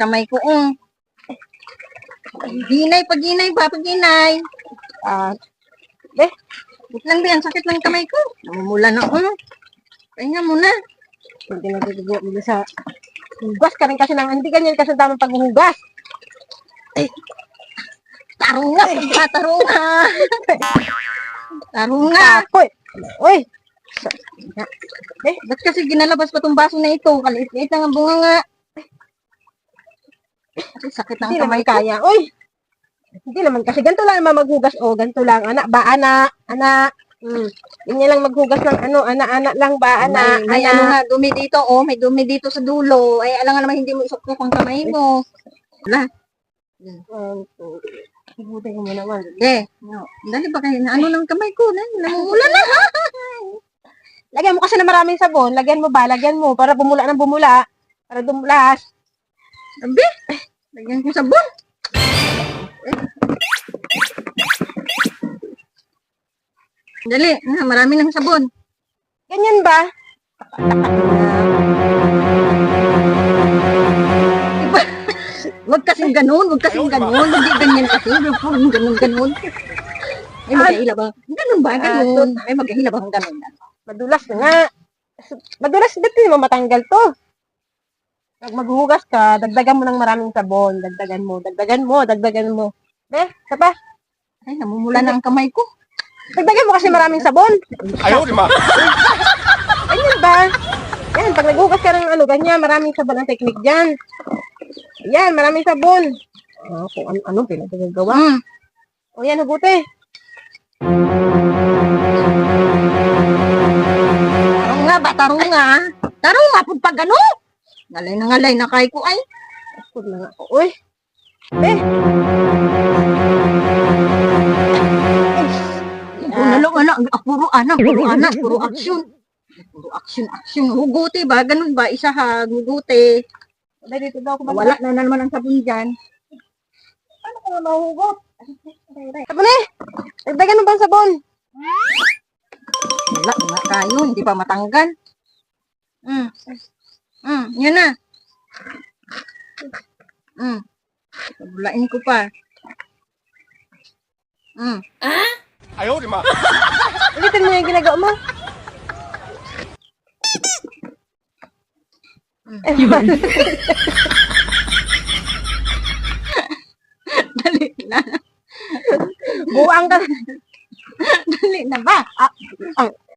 kamay ko. Paginay ba? Paginay. Wait lang ba yan? Sakit ng kamay ko. Namumula na ako. Pahinga muna. Hindi nagagawa mo sa hugas ka rin kasi hindi ganyan kasi tamang paghuhugas. Tarunga. Tarunga. Tarunga. Uy. Ba't kasi ginalabas pa tong baso na ito? Kaliit-liit lang ang bunga nga. Kasi sakit ng kamay ko. Kaya. Uy. Hindi naman kasi ganito lang naman maghugas. Ganito lang. Anak. Ganyan lang maghugas ng anak lang ba, anak. May ano nga, dumi dito, may dumi dito sa dulo. Ay, alam nga naman hindi mo isuktok ang kamay mo. Wala. Ibutin ko mo naman. Dali ba kayo na ano ng kamay ko? Namumula na. Lagyan mo kasi na maraming sabon. Lagyan mo para bumula ng bumula. Para dumulas. Sabi, lagyan ko sabon. Dali, marami ng sabon. Ganyan ba? Huwag kasing ganun. Hindi ganyan kasi. Ganun. Ay, magkahila ba? Ganun ba? Ganun. Ay, magkahila ba ang ganun? Madulas na nga. Madulas, hindi mo matanggal to. Pag maghugas ka, dagdagan mo ng maraming sabon. Dagdagan mo. Isa pa? Ay, namumula na ang kamay ko. Dagdagan mo kasi maraming sabon. Ayaw, di ma. Ganyan ba? Yan, pag naghugas ka ng ganyan, maraming sabon ang teknik dyan. Yan, maraming sabon. Kung ano pinagagawa. Yan, huguti. Tarunga, pag gano. Ngalay na kay ko ay. Pag na nga. Uy. Puro action. Huguti ba? Ganun ba? Isa huguti. Dito daw ako Wala na naman ang sabon dyan. Paano ko na mahugot? Sabon dagdagan mo ba ang sabon? Wala nga tayo, hindi pa matanggal. Yun na. Pabulain ko pa. Ayaw, di ma. Ulitin mo yung ginagawa mo. Dali na. Buwang ka. Dali na ba?